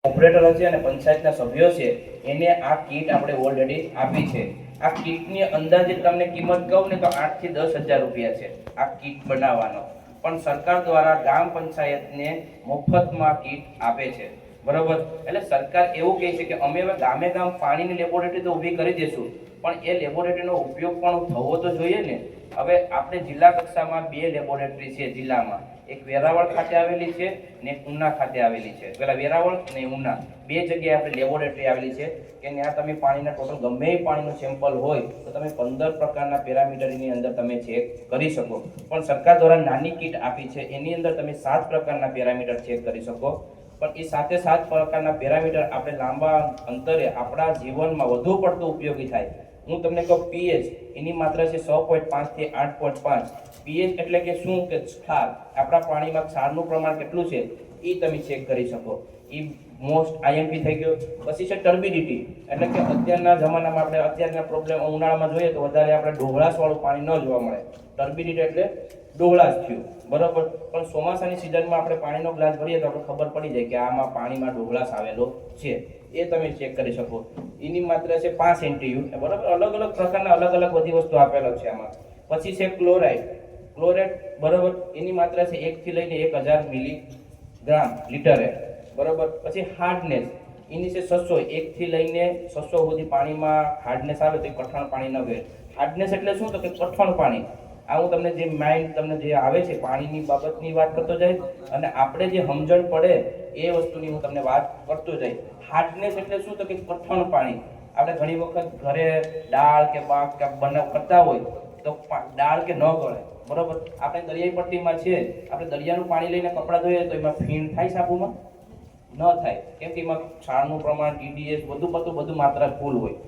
ઓપરેટરો છે અને પંચાયતના સભ્યો છે એને આ કીટ આપણે ઓલરેડી આપી છે. આ કીટની અંદાજિત તમને કિંમત કહું ને તો 8 થી 10,000 રૂપિયા છે આ કીટ બનાવવાનો. પણ સરકાર દ્વારા ગ્રામ પંચાયતને મફતમાં કીટ આપે છે, બરોબર. એટલે સરકાર એવું કહે છે કે અમે હવે ગામે ગામ પાણીની લેબોરેટરી તો ઊભી કરી દઈશું, પણ એ લેબોરેટરીનો ઉપયોગ પણ થવો તો જોઈએ ને. હવે આપણે જિલ્લા કક્ષામાં 2 લેબોરેટરી છે જિલ્લામાં, એક વેરાવળ ખાતે આવેલી છે ને એક ઉના ખાતે આવેલી છે. પેલા વેરાવળ ને ઉના 2 જગ્યાએ આપણે લેબોરેટરી આવેલી છે કે ત્યાં તમે પાણીના ટોટલ ગમે એ પાણીનું સેમ્પલ હોય તો તમે 15 પ્રકારના પેરામીટરની અંદર તમે ચેક કરી શકો. પણ સરકાર દ્વારા નાની કીટ આપી છે, એની અંદર તમે 7 પ્રકારના પેરામીટર ચેક કરી શકો. પણ એ 7 પ્રકારના પેરામીટર આપણે લાંબા અંતરે આપણા જીવનમાં વધુ પડતું ઉપયોગી થાય. હું તમને કહું પીએચ, એની માત્રા છે 6.5 થી 8.5. પીએચ એટલે કે શું કે ક્ષાર, આપણા પાણીમાં ક્ષારનું પ્રમાણ કેટલું છે એ તમે ચેક કરી શકો. એ મોસ્ટ આઈએમપી થઈ ગયો. પછી છે ટર્બિડિટી, એટલે કે અત્યારના જમાનામાં આપણે અત્યારના પ્રોબ્લેમ ઉનાળામાં જોઈએ તો વધારે આપણે ડોળાસવાળું પાણી ન જોવા મળે. ટર્બિડિટી એટલે ડોળાસ થયું, બરોબર. પણ ચોમાસાની સિઝનમાં આપણે પાણીનો ગ્લાસ ભરીએ તો આપણે ખબર પડી જાય કે આમાં પાણીમાં ડોળાસ આવેલો છે, એ તમે ચેક કરી શકો. એની માત્રા છે 5 NTU, બરોબર. અલગ અલગ પ્રકારના અલગ અલગ બધી વસ્તુ આપેલો છે આમાં. પછી છે ક્લોરાઇડ, બરોબર. એની માત્રા છે 1 થી લઈને 1000 મિલીગ્રામ લીટરે, બરોબર. પછી હાર્ડનેસ, એની છે 600, 1 થી લઈને 600 સુધી પાણીમાં હાર્ડનેસ આવે તો એ કઠણ પાણી ન ગયે. હાર્ડનેસ એટલે શું તો કે કઠણ પાણી. આ હું તમને જે માઇન્ડ તમને જે આવે છે પાણીની બાબતની વાત કરતો જાય અને આપણે જે સમજણ પડે એ વસ્તુની હું તમને વાત કરતો જાય. હાર્ડનેસ એટલે શું તો કે કઠણ પાણી. આપણે ઘણી વખત ઘરે દાળ કે શાક કે બનાવ કરતા હોય તો દાળ કે ન ગળે, બરોબર. આપણે દરિયાઈ પટ્ટીમાં છે, આપણે દરિયાનું પાણી લઈને કપડાં ધોઈએ તો એમાં ફીણ થાય સાબુમાં? ન થાય, કેમ કે એમાં ક્ષારનું પ્રમાણ, TDS બધું માત્રા ફૂલ હોય.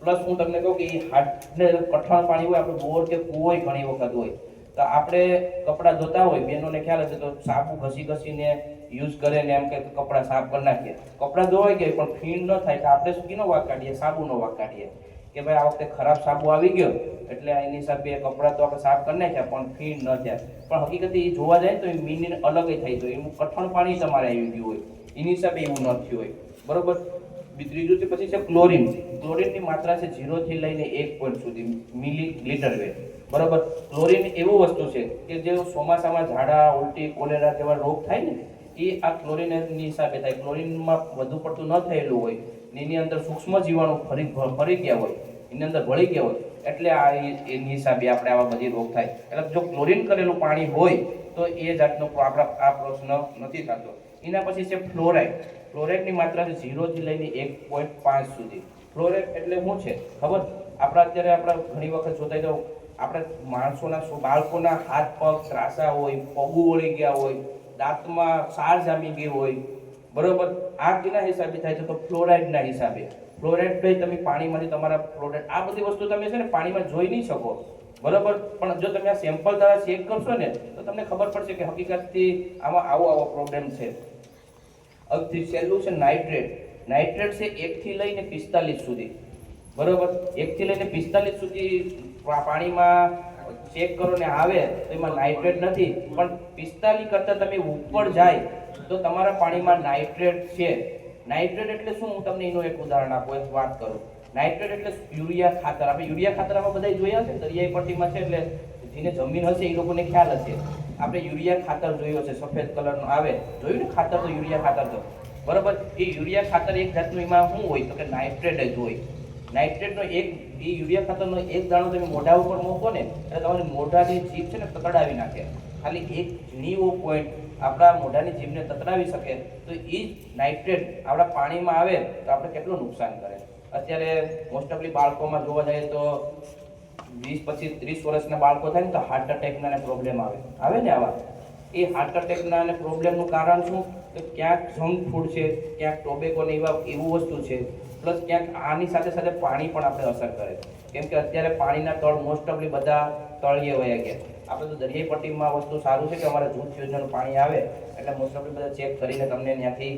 પ્લસ હું તમને કહું કે એ કઠણ પાણી હોય, આપણે બોર કે કૂવો ઘણી વખત હોય તો આપણે કપડાં ધોતા હોય, બહેનોને ખ્યાલ હશે તો સાબુ ઘસીને યુઝ કરે ને એમ કે કપડાં સાફ કરી નાખીએ. કપડાં ધોવાઈ ગયા પણ ફીણ ન થાય તો આપણે શીનો વાંક કાઢીએ? સાબુનો વાંક કાઢીએ કે ભાઈ આ વખતે ખરાબ સાબુ આવી ગયો એટલે એની હિસાબે કપડાં તો આપણે સાફ કરી નાખ્યા પણ ફીણ ન થાય. પણ હકીકતે એ જોવા જાય તો એ મીન અલગ થાય, તો એનું કઠણ પાણી તમારે આવી ગયું હોય, એની હિસાબે એવું ન થયું હોય, બરોબર. ત્રીજું પછી છે ક્લોરીન. ક્લોરીનની માત્રા છે 0 થી લઈને 1 પોઈન્ટ સુધી મિલીલીટર વેટ, બરોબર. ક્લોરીન એવું વસ્તુ છે કે જે ચોમાસામાં ઝાડા, ઉલટી, કોલેરા જેવા રોગ થાય ને એ આ ક્લોરીનની હિસાબે થાય. ક્લોરીનમાં વધુ પડતું ન થયેલું હોય, એની અંદર સૂક્ષ્મ જીવાણુ ફરી ગયા હોય, એની અંદર ભળી ગયા હોય, એટલે આ એની હિસાબે આપણે આવા બધી રોગ થાય. એટલે જો ક્લોરીન કરેલું પાણી હોય તો એ જાતનો આ પ્રશ્ન નથી થતો. એના પછી છે ફ્લોરાઇડ. ફ્લોરાઇડની માત્રા છે 0 થી લઈને 1.5 સુધી. ફ્લોરાઇડ એટલે શું છે ખબર? અત્યારે ઘણી વખત જોતા તો આપણે બાળકોના હાથ પગ ત્રાસા હોય, પગું વળી ગયા હોય, દાંતમાં સાર જામી ગઈ હોય, બરોબર. આ કેના હિસાબે થાય છે તો ફ્લોરાઇડના હિસાબે. ફ્લોરાઇડ ભાઈ તમે પાણીમાંથી તમારા ફ્લોરાઇડ આ બધી વસ્તુ તમે છે ને પાણીમાં જોઈ નહીં શકો, બરોબર. પણ જો તમે આ સેમ્પલ દ્વારા ચેક કરશો ને તો તમને ખબર પડશે કે હકીકતથી આમાં આવો પ્રોબ્લેમ છે. હવે છેલ્લું છે નાઇટ્રેટ. નાઇટ્રેટ છે 1 થી લઈને 45 સુધી, બરોબર. 1 થી લઈને 45 સુધી પાણીમાં ચેક કરો ને આવે તો એમાં નાઇટ્રેટ નથી, પણ 45 કરતાં તમે ઉપર જાય તો તમારા પાણીમાં નાઇટ્રેટ છે. નાઇટ્રેટ એટલે શું? હું તમને એનું એક ઉદાહરણ આપું, એક વાત કરું. નાઇટ્રેટ એટલે યુરિયા ખાતર. આપણે યુરિયા ખાતર આમાં બધા જોયા છે, દરિયાઈ પટ્ટીમાં છે એટલે જેને જમીન હશે એ લોકોને ખ્યાલ હશે. આપણે યુરિયા ખાતર જોયો છે, સફેદ કલરનું આવે, જોયું ને ખાતર? તો યુરિયા ખાતર તો બરોબર. એ યુરિયા ખાતર એક જાતનું એમાં શું હોય તો કે નાઇટ્રેટ જ હોય. નાઇટ્રેટનો યુરિયા ખાતરનો એક દાણો તમે મોઢા ઉપર મૂકો ને એટલે તમારી મોઢાની જીભ છે ને તતડાવી નાખે. ખાલી એક ઝીણીવો પોઈન્ટ આપણા મોઢાની જીભને તતડાવી શકે તો એ જ નાઇટ્રેટ આપણા પાણીમાં આવે તો આપણે કેટલું નુકસાન કરે. અત્યારે મોસ્ટ ઓફલી બાળકોમાં જોવા જઈએ તો 20, 25, 30 વર્ષના બાળકો થાય ને તો હાર્ટ એટેકના પ્રોબ્લેમ આવે ને આવા. એ હાર્ટ એટેકના અને પ્રોબ્લેમનું કારણ શું? તો ક્યાંક જંક ફૂડ છે, ક્યાંક ટોબેકો ને એવું વસ્તુ છે, પ્લસ ક્યાંક આની સાથે સાથે પાણી પણ આપણે અસર કરે. કેમ કે અત્યારે પાણીના તળ મોસ્ટ ઓફલી બધા તળિયે વયા ગયા. આપણે તો દરિયાઈ પટ્ટીમાં વસ્તુ સારું છે કે અમારા જૂથ યોજનાનું પાણી આવે એટલે મોસ્ટ ઓફલી બધા ચેક કરીને તમને ત્યાંથી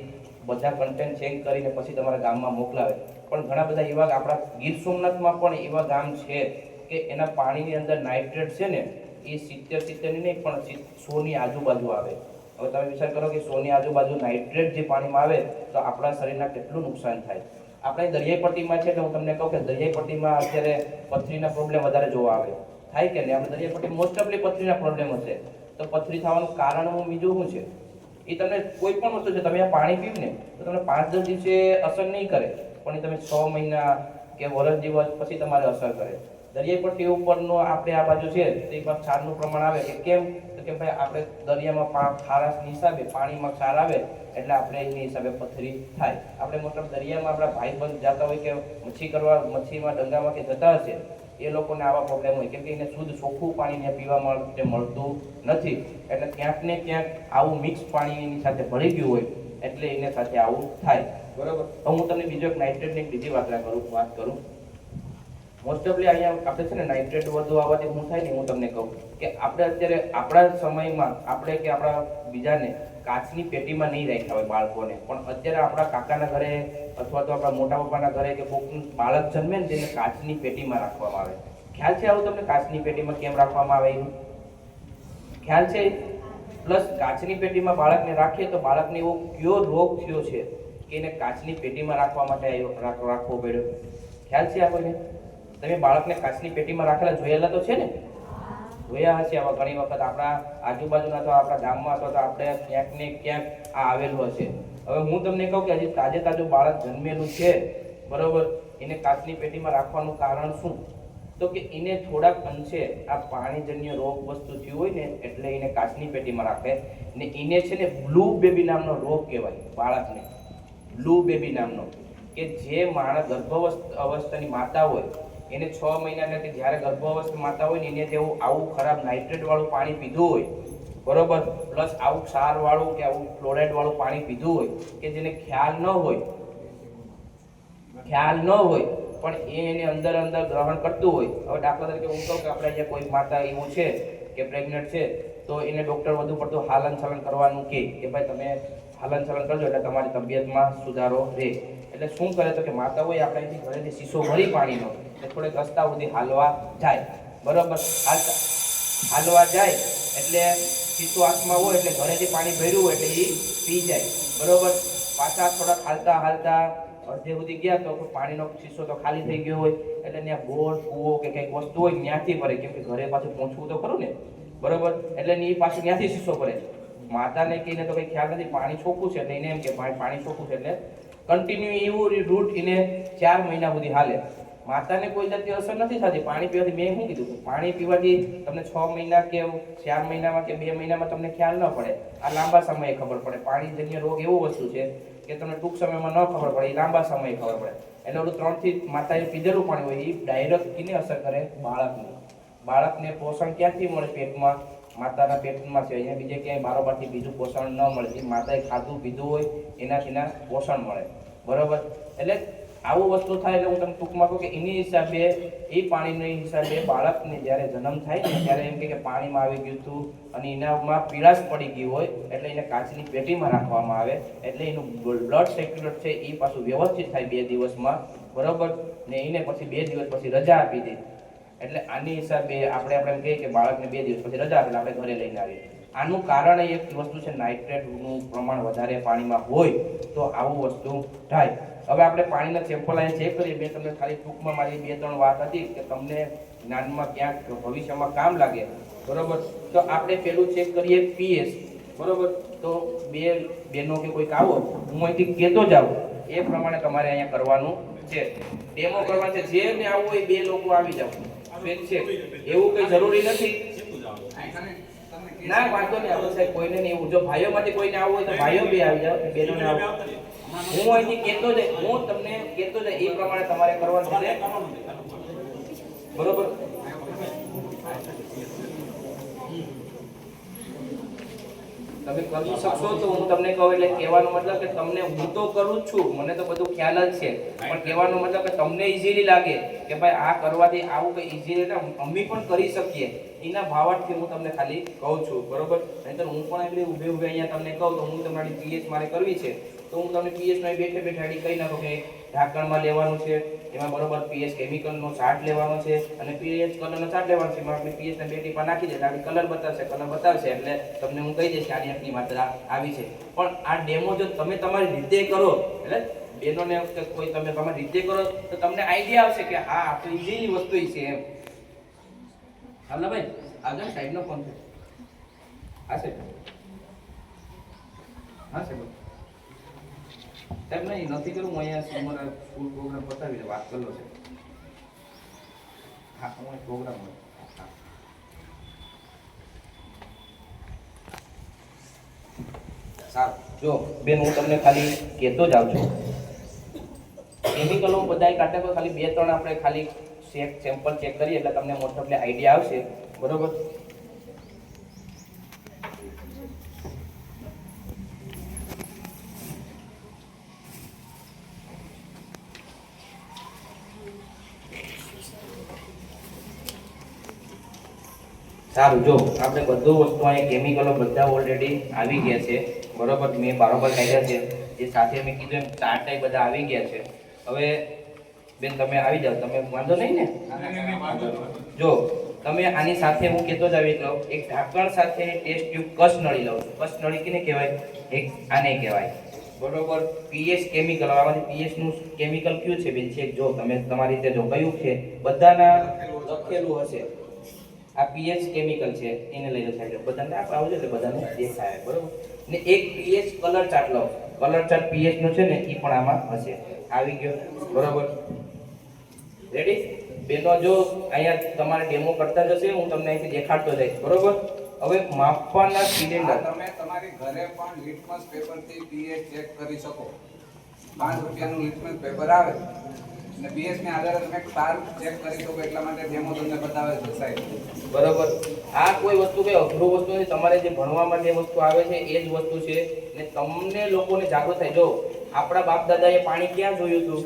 બધા કન્ટેન્ટ ચેક કરીને પછી તમારા ગામમાં મોકલાવે. પણ ઘણા બધા એવા આપણા ગીર સોમનાથમાં પણ એવા ગામ છે કે એના પાણીની અંદર નાઇટ્રેટ છે ને એ 70 નહીં પણ 100 ની આજુબાજુ આવે. હવે તમે વિચાર કરો કે 100 ની આજુબાજુ નાઇટ્રેટ જે પાણીમાં આવે તો આપણા શરીરના કેટલું નુકસાન થાય. આપણે દરિયાઈ પટ્ટીમાં છે તો હું તમને કહું કે દરિયાઈ પટ્ટીમાં અત્યારે પથરીના પ્રોબ્લેમ વધારે જોવા આવે થાય કે નહીં. આપણે દરિયાઈ પટ્ટી મોસ્ટ ઓફલી પથરીના પ્રોબ્લેમ હશે. તો પથરી થવાનું કારણ બીજું શું છે? એ તમને કોઈ પણ વસ્તુ છે, તમે આ પાણી પીવું ને તો તમને 5-10 દિવસે અસર નહીં કરે, પણ એ તમે 6 મહિના કે વર્ષ દિવસ પછી તમારે અસર કરે. દરિયાઈ પટ્ટી ઉપરનો આપણે આ બાજુ છે તો એમાં ક્ષારનું પ્રમાણ આવે કે કેમ, તો કે ભાઈ આપણે દરિયામાં ખારાશની હિસાબે પાણીમાં ક્ષાર આવે એટલે આપણે એની હિસાબે પથરી થાય. આપણે મોટા દરિયામાં આપણા ભાઈબંધ જતા હોય કે મચ્છીમાં ડંગામાં કે જતા હશે એ લોકોને આવા પ્રોબ્લેમ હોય, કેમ કે એને શુદ્ધ ચોખ્ખું પાણી પીવા માટે મળતું નથી. એટલે ક્યાંક ને ક્યાંક આવું મિક્સ પાણી એની સાથે ભળી ગયું હોય એટલે એને સાથે આવું થાય. બરોબર. તો હું તમને બીજો એક નાઇટ્રેટની બીજી વાત કરું. મોસ્ટ ઓફલી અહીંયા આપણે છે ને નાઇટ્રેટ વધુ આવવાથી શું થાય ને હું તમને કહું કે આપણે અત્યારે આપણા સમયમાં આપણે કે આપણા બીજાને કાચની પેટીમાં નહીં રાખ્યા હોય બાળકોને, પણ અત્યારે આપણા કાકાના ઘરે અથવા તો આપણા મોટા પપ્પાના ઘરે કે કોઈક બાળક જન્મે ને તેને કાચની પેટીમાં રાખવામાં આવે. ખ્યાલ છે આવું તમને કાચની પેટીમાં કેમ રાખવામાં આવે એનું ખ્યાલ છે? પ્લસ કાચની પેટીમાં બાળકને રાખીએ તો બાળકને એવો કયો રોગ થયો છે કે એને કાચની પેટીમાં રાખવા માટે રાખવો પડ્યો? ખ્યાલ છે આપણને? તમે બાળકને કાચની પેટીમાં રાખેલા જોયેલા તો છે ને? જોયા હશે આવા ઘણી વખત આપણા આજુબાજુના અથવા આપણા ગામમાં અથવા તો આપણે ક્યાંક ને ક્યાંક આ આવેલું હશે. હવે હું તમને કહું કે હજી તાજું બાળક જન્મેલું છે, બરોબર, એને કાચની પેટીમાં રાખવાનું કારણ શું? તો કે એને થોડાક અંશે આ પાણીજન્ય રોગ વસ્તુ થયું હોય ને એટલે એને કાચની પેટીમાં રાખે ને. એને છે ને બ્લુ બેબી નામનો રોગ કહેવાય બાળકને, બ્લુ બેબી નામનો, કે જે માણસ ગર્ભાવસ્થાની માતા હોય એને 6 મહિના કે જ્યારે ગર્ભાવસ્થા માતા હોય ને એને તેવું આવું ખરાબ નાઇટ્રેટ વાળું પાણી પીધું હોય, બરોબર, પ્લસ આવું ક્ષાર વાળું કે આવું ફ્લોરાઇડ વાળું પાણી પીધું હોય કે જેને ખ્યાલ ન હોય પણ એને અંદર ગ્રહણ કરતું હોય. હવે દાખલા તરીકે હું કહું કે આપણે અહીંયા કોઈ માતા એવું છે કે પ્રેગ્નન્ટ છે તો એને ડૉક્ટર વધુ પડતું હાલન ચલન કરવાનું કે ભાઈ તમે હાલન ચલન કરજો એટલે તમારી તબિયતમાં સુધારો રહે. એટલે શું કરે તો કે માતા હોય આપણે અહીંથી ઘરેથી શીશો ભરી પાણીનો એટલે થોડેક રસ્તા સુધી હાલવા જાય, બરોબર, હાલવા જાય એટલે શીશો હાથમાં હોય એટલે ઘરેથી પાણી ભર્યું હોય એટલે એ પી જાય, બરોબર. પાછા થોડાક હાલતા અડધે સુધી ગયા તો પાણીનો શીશો તો ખાલી થઈ ગયો હોય એટલે ત્યાં બોર કૂવો કે કંઈક વસ્તુ હોય ત્યાંથી ભરે, કેમ કે ઘરે પાછું પહોંચવું તો ખરું ને, બરોબર. એટલે એ પાછું ત્યાંથી શીશો ભરે. માતાને કહીને તો કંઈ ખ્યાલ નથી, પાણી ચોખ્ખું છે એટલે એને એમ કે પાણી ચોખ્ખું છે એટલે કન્ટિન્યુ એવું રૂટ એને 4 મહિના સુધી હાલે. માતાને કોઈ જાતની અસર નથી થતી પાણી પીવાથી. મેં શું કીધું, પાણી પીવાથી તમને 6 મહિના કે 4 મહિનામાં કે 2 મહિનામાં તમને ખ્યાલ ન પડે, આ લાંબા સમયે ખબર પડે. પાણીજન્ય રોગ એવો વસ્તુ છે કે તમને ટૂંક સમયમાં ન ખબર પડે, એ લાંબા સમયે ખબર પડે. એટલે ઓલું 3 થી માતાએ પીધેલું પાણી હોય એ ડાયરેક્ટ કિને અસર કરે? બાળકને પોષણ ક્યાંથી મળે? પેટમાં, માતાના પેટમાં છે. અહીંયા બીજે ક્યાંય બારોબારથી બીજું પોષણ ન મળે. જે માતાએ ખાધું પીધું હોય એનાથી પોષણ મળે, બરોબર. એટલે આવું વસ્તુ થાય એટલે હું તમને ટૂંકમાં કહું કે એની હિસાબે એ પાણીના હિસાબે બાળકને જ્યારે જન્મ થાય ને ત્યારે એમ કે પાણીમાં આવી ગયું હતું અને એનામાં પીળાશ પડી ગઈ હોય એટલે એને કાચની પેટીમાં રાખવામાં આવે એટલે એનું બ્લડ સર્ક્યુલેટ છે એ પાછું વ્યવસ્થિત થાય 2 દિવસમાં, બરોબર. ને એને પછી 2 દિવસ પછી રજા આપી દે. એટલે આની હિસાબે આપણે એમ કહીએ કે બાળકને 2 દિવસ પછી રજા આપે આપણે ઘરે લઈને આવીએ. આનું કારણ એક વસ્તુ છે, નાઇટ્રેટનું પ્રમાણ વધારે પાણીમાં હોય તો આવું વસ્તુ થાય. હવે આપણે પાણીના સેમ્પલ અહીંયા ચેક કરીએ. મેં તમને ખાલી ટૂંકમાં મારી 2-3 વાત હતી કે તમને જ્ઞાનમાં ક્યાંક ભવિષ્યમાં કામ લાગે, બરોબર. તો આપણે પેલું ચેક કરીએ પીએચ, બરોબર. તો 2 બહેનો કે કોઈક આવો, હું અહીંથી કહેતો જાઉં એ પ્રમાણે તમારે અહીંયા કરવાનું છે, ડેમો કરવાનું છે. જેને આવવું હોય 2 લોકો આવી જાવ, છે એવું કંઈ જરૂરી નથી. ના વાંધો નહીં, આપણે સાહેબ કોઈને નહીં. એવું જો ભાઈઓમાંથી કોઈને આવવું હોય તો ભાઈઓ બી આવી જાવ, બહેનોને આવો. હું અહીંથી કહેતો જાય, હું તમને કહેતો જાય એ પ્રમાણે તમારે કરવાનું છે, બરોબર. તમે કરી શકશો તો હું તમને કહું. એટલે કહેવાનો મતલબ કે તમને હું તો કરું જ છું, મને તો બધું ખ્યાલ જ છે, પણ કહેવાનો મતલબ કે તમને ઇઝીલી લાગે કે કે ભાઈ આ કરવાથી આવું કંઈ ઈઝી એટલે અમે પણ કરી શકીએ, એના ભાવાર્થથી હું તમને ખાલી કહું છું, બરોબર? નહીં તો હું પણ એટલે ઊભે ઊભે અહીંયા તમને કહું તો હું તમારી પીએચ મારે કરવી છે તો હું તમને પીએચમાં બેઠે બેઠે આડી કહી નાખું કે ઢાંકણમાં લેવાનું છે, એમાં બરોબર પીએચ કેમિકલનો ચાર્ટ લેવાનો છે અને પીએચ કલરનો ચાર્ટ લેવાનો છે, એમાં આપણે પીએચના 2 ટીપા નાખી દે એટલે આપણે કલર બતાવશે એટલે તમને હું કહી દઈશ કે આની આટલી માત્રા આવી છે. પણ આ ડેમો જો તમે તમારી રીતે કરો એટલે બેનોને કોઈ તમે તમારી રીતે કરો તો તમને આઈડિયા આવશે કે હા આ તો ઈઝીની વસ્તુ છે એમ. હાલો ભાઈ આગળ સાઈડનો ફોન છે. હા સાહેબ, હા સાહેબ નહીં નથી કરું, હું અહીંયા અમારા સ્કૂલ પ્રોગ્રામ પતાવીને વાત કરલો છે. હા હું પ્રોગ્રામ સારું. જો બેન હું તમને ખાલી કહેતો જાઉં છું, કેમિકલો બધાય કાઢે તો ખાલી 2-3 આપણે ખાલી સેમ્પલ ચેક કરીએ એટલે તમને મોસ્ટ ઓફલી આઈડિયા આવશે, બરોબર? સારું, જો આપણે બધું વસ્તુ અહીંયા કેમિકલો બધા ઓલરેડી આવી ગયા છે, બરોબર? મેં બરાબર કાઢ્યા છે, જે સાથે મેં કીધું એમ ચાર્ટ બધા આવી ગયા છે. હવે બેન તમે આવી જાઓ, તમે વાંધો નહીં ને? જો તમે આની સાથે હું કહેતો જ આવી લઉં, એક ઢાંકણ સાથે ટેસ્ટ ટ્યુબ કસ નળી લઉં છું. કસ નળી કેને કહેવાય? એક આને કહેવાય, બરોબર? પીએચ કેમિકલ, આમાંથી પીએચ નું કેમિકલ કયું છે બેન? છે જો તમે તમારી રીતે જો કયું છે બધાના લખેલું હશે. આ પીએચ કેમિકલ છે, એને લઈ લો સાઈડ, બધાને આપ આવજો એટલે બધાને દેખાય, બરોબર? ને એક પીએચ કલર ચાર્ટ લો, કલર ચાર્ટ પીએચ નો છે ને એ પણ આમાં હશે. આવી ગયો, બરોબર? રેડી? બેનો જો અહીંયા તમારે ડેમો કરતા જશે, હું તમને અહીંથી દેખાડતો જઈશ, બરોબર? હવે માપવાના સિલિન્ડર તમે તમારી ઘરે પણ લિટમસ પેપરથી પીએચ ચેક કરી શકો. 5 રૂપિયાનું લિટમસ પેપર આવે અને પીએચ ને આધારે તમે તાર ચેક કરી શકો, એટલા માટે ડેમો તમને બતાવે છે સાહેબ, બરોબર? આ કોઈ વસ્તુ કઈ અઘરું વસ્તુ નથી, તમારે જે ભણવામાં જે વસ્તુ આવે છે એ જ વસ્તુ છે ને તમને લોકોને જાગૃત થાય. જો આપણા બાપ દાદાએ પાણી ક્યાં જોયું હતું?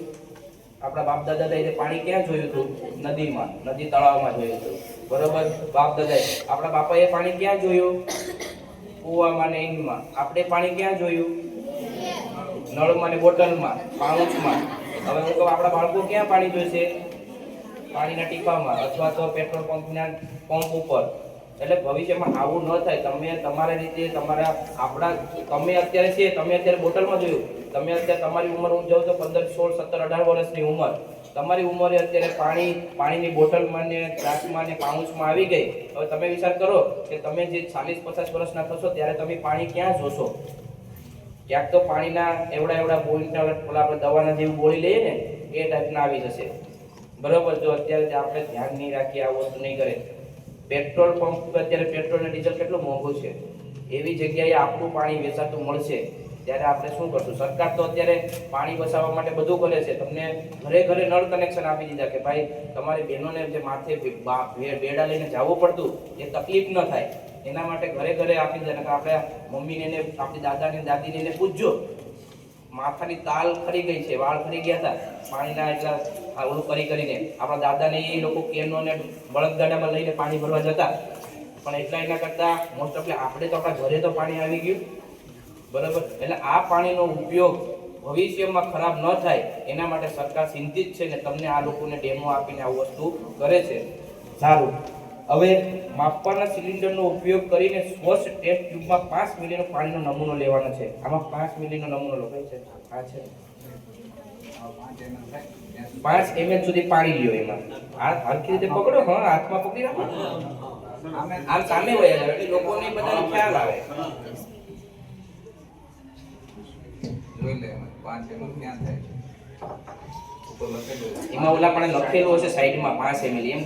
આપણા બાપ દાદાએ પાણી ક્યાં જોયું હતું? નદીમાં, નદી તળાવમાં જોયું હતું, બરોબર? બાપ દાદાએ આપણા બાપાએ પાણી ક્યાં જોયું? કૂવામાં ને ઈંડમાં. આપણે પાણી ક્યાં જોયું? નળમાં ને બોટલમાં, પાઉચમાં. હવે હું કહું આપણા બાળકો ક્યાં પાણી જોઈશે? પાણીના ટીપામાં અથવા તો પેટ્રોલ પંપના પંપ ઉપર. એટલે ભવિષ્યમાં આવું ન થાય. તમે તમારી રીતે તમારા આપણા તમે અત્યારે છે, તમે અત્યારે બોટલમાં જોયું, તમે અત્યારે તમારી ઉંમર હું જાઉં તો 15, 16, 17, 18 વર્ષની ઉંમર, તમારી ઉંમરે અત્યારે પાણીની બોટલમાં ને ગ્લાસમાં ને પાઉચમાં આવી ગઈ. હવે તમે વિચાર કરો કે તમે જે 40-50 વર્ષના થશો ત્યારે તમે પાણી ક્યાં જોશો? ક્યાંક તો પાણીના એવડા બોટલ આપણે દવાના જેવું ગોળી લઈએ ને એ ટાઈપના આવી જશે, બરોબર? જો અત્યારે આપણે ધ્યાન નહીં રાખીએ, આ વસ્તુ નહીં કરે. પેટ્રોલ પંપ અત્યારે પેટ્રોલ અને ડીઝલ કેટલું મોંઘું છે, એવી જગ્યાએ આપણું પાણી વેચાતું મળશે ત્યારે આપણે શું કરશું? સરકાર તો અત્યારે પાણી બચાવવા માટે બધું કરે છે. તમને ઘરે ઘરે નળ કનેક્શન આપી દીધા કે ભાઈ તમારે બહેનોને જે માથે બેડા લઈને જવું પડતું એ તકલીફ ન થાય એના માટે ઘરે ઘરે આપી દીધા. આપણે મમ્મીને ને આપણી દાદાને દાદીને પૂછજો, માથાની તાલ ખરી ગઈ છે, વાળ ખરી ગયા હતા પાણીના એટલા ઓલું કરીને. આપણા દાદાને એ લોકો કેનો ને બળદગાડામાં લઈને પાણી ભરવા જતા, પણ એટલા એના કરતા મોસ્ટ ઓફલી આપણે તો આપણા ઘરે તો પાણી આવી ગયું, બરાબર? એટલે આ પાણીનો ઉપયોગ ભવિષ્યમાં ખરાબ ન થાય એના માટે સરકાર ચિંતિત છે ને તમને આ લોકોને ડેમો આપીને આ વસ્તુ કરે છે. સારું, હવે માપવાના સિલિન્ડરનો ઉપયોગ કરીને સ્વચ્છ ટેસ્ટ ટ્યુબમાં 5 મિલીનો પાણીનો નમૂનો લેવાનો છે. આમાં 5 મિલીનો નમૂનો લો, કઈ છે? આ છે 5 ml સુધી પાણી લ્યો. એમાં આ હરખી રીતે પકડો, હા હાથમાં પકડી રાખો, આમ સામે વયા જાવ એટલે લોકોને બધાને ખ્યાલ આવે. જોઈ લે 5 ml ક્યાં થાય ઉપર લખેલું, એમાં ઓલા પણ લખેલું હશે સાઈડમાં 5 ml એમ.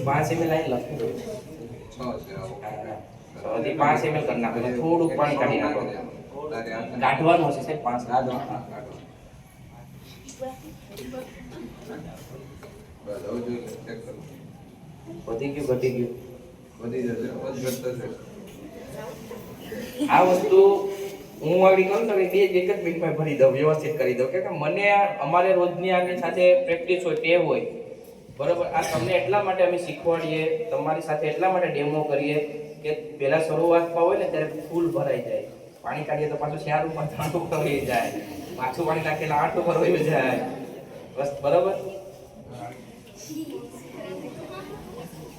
5 ml લાઈન લખેલું 5 ml કરી નાખો, થોડુંક પાણી કાઢી નાખો. કાઢવાનું હશે સાહેબ, 5 કાઢો. વધી ગયું, ઘટી ગયું, વધી જશે, આ વસ્તુ હું આગળ કરું તો એક જ મિનિટમાં ભરી દઉં, વ્યવસ્થિત કરી દઉં, કે મને અમારે રોજની આની સાથે પ્રેક્ટિસ હોય, ટેવ હોય, બરોબર. આ તમને એટલા માટે અમે શીખવાડીએ, તમારી સાથે એટલા માટે ડેમો કરીએ કે પહેલા શરૂઆતમાં હોય ને ત્યારે ફૂલ ભરાઈ જાય, પાણી કાઢીએ તો પાછું 4 ઉપર 3 ઉપર વહી જાય, પાછું પાણી નાખીને 8 ઉપર વહી જાય, બસ બરોબર.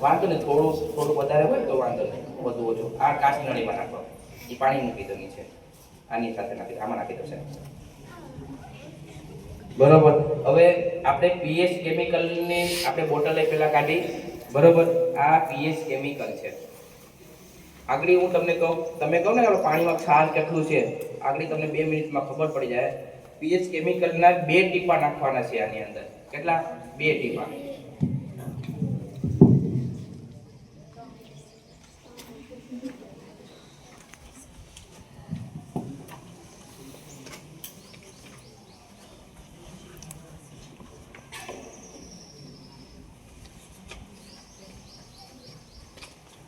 વાંધો નહીં, થોડું વધારે હોય તો વાંધો નહીં, વધુ ઓછું. આ કાચ નળીમાં નાખો, એ પાણી મૂકી દો નીચે, આની સાથે નાખી, આમાં નાખી દો સાહેબ, બરોબર. હવે આપણે પીએચ કેમિકલની આપણે બોટલ પેલા કાઢી, બરોબર. આ પીએચ કેમિકલ છે. આગળ હું તમને કહું, તમે કહો ને કે પાણીમાં ક્ષાર કેટલું છે, આગળ તમને 2 મિનિટમાં ખબર પડી જાય. પીએચ કેમિકલના 2 ટીપા નાખવાના છે આની અંદર. કેટલા? 2 ટીપા.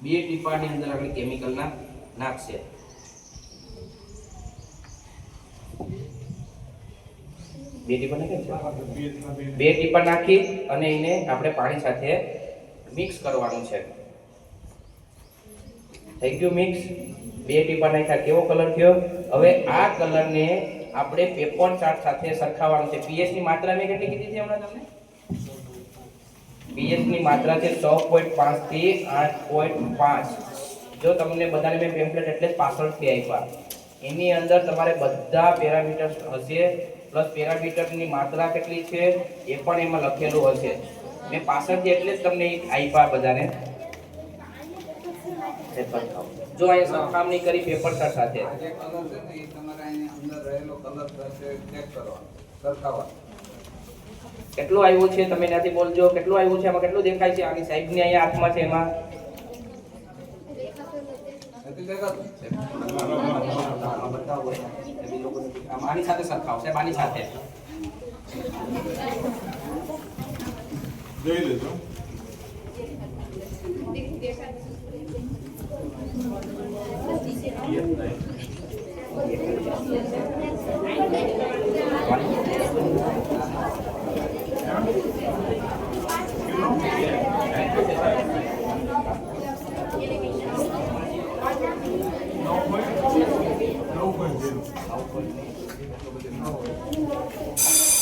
બે ટીપાની અંદર આપણે કેમિકલ નાખશે. બે ટીપા નાખે છે, 2 ટીપા નાખી અને એને આપણે પાણી સાથે મિક્સ કરવાનું છે. થઈ ગયું મિક્સ. 2 ટીપા નાખ્યા, કેવો કલર થયો? હવે આ કલરને આપણે પેપર ચાર્ટ સાથે સરખાવવાનું છે. પીએચ ની માત્રા મેં કેટલી કીધી હતી હમણાં તમને? પીએચ ની માત્રા છે 6.5 થી 8.5. જો તમને બધાને મેં પેમ્પલેટ એટલે જ પાછળથી આપ્યા, એની અંદર તમારે બધા પેરામીટર હશે, પ્લસ પેરામીટરની માત્રા કેટલી છે એ પણ એમાં લખેલું હશે. મેં પાછળથી એટલે જ તમને આપ્યા બધાને. જો અહીંયા સરખામણી કરી પેપર સાથે. આ જે કલર છે ને એ તમારે અહીંયા અંદર રહેલો કલર છે, ચેક કરવાનો, સરખાવવાનો. કેટલું આવ્યું છે તમે ત્યાંથી બોલજો, કેટલું આવ્યું છે, આમાં કેટલું દેખાય છે? આની સાહેબની અહીંયા હાથમાં છે, એમાં નથી દેખાતું? બધા હોય. આની સાથે સરખાવો સાહેબ, આની સાથે. જોઈ લેજો.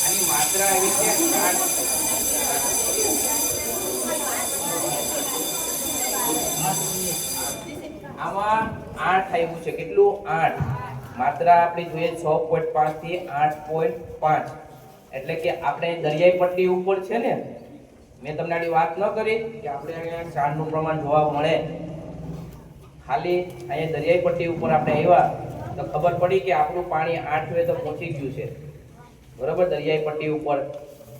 આની માત્રા એવી છે આમાં 8 આવ્યું છે. કેટલું? 8. માત્રા આપણી જોઈએ 6.5 થી 8.5. એટલે કે આપણે દરિયાઈ પટ્ટી ઉપર છે ને, મેં તમને આની વાત ન કરી કે આપણે અહીંયા ક્ષારનું પ્રમાણ જોવા મળે. ખાલી અહીંયા દરિયાઈ પટ્ટી ઉપર આપણે આવ્યા તો ખબર પડી કે આપણું પાણી 8 તો પહોંચી ગયું છે, બરોબર, દરિયાઈ પટ્ટી ઉપર.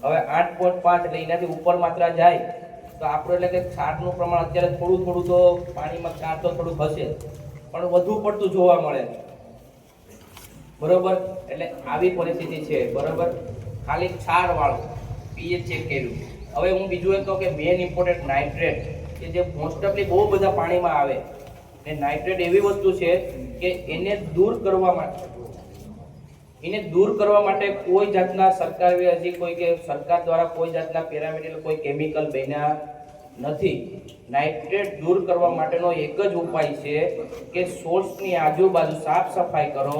હવે 8.5 એટલે એનાથી ઉપર માત્રા જાય તો આપણું એટલે કે ક્ષારનું પ્રમાણ અત્યારે થોડું તો પાણીમાં ક્ષાર તો થોડુંક હશે, પણ વધુ પડતું જોવા મળે, બરોબર. એટલે આવી પરિસ્થિતિ છે, બરોબર. ખાલી ક્ષાર વાળું પીએચ ચેક કર્યું. હવે હું બીજું એ કહું કે મેન ઇમ્પોર્ટન્ટ નાઇટ્રેટ, કે જે મોસ્ટ ઓફલી બહુ બધા પાણીમાં આવે, ને નાઇટ્રેટ એવી વસ્તુ છે કે એને દૂર કરવા માટે કોઈ જાતના સરકારી હજી કોઈ કે સરકાર દ્વારા કોઈ જાતના પેરામીટર કોઈ કેમિકલ બન્યા નથી. નાઇટ્રેટ દૂર કરવા માટેનો એક જ ઉપાય છે કે સોર્સની આજુબાજુ સાફ સફાઈ કરો,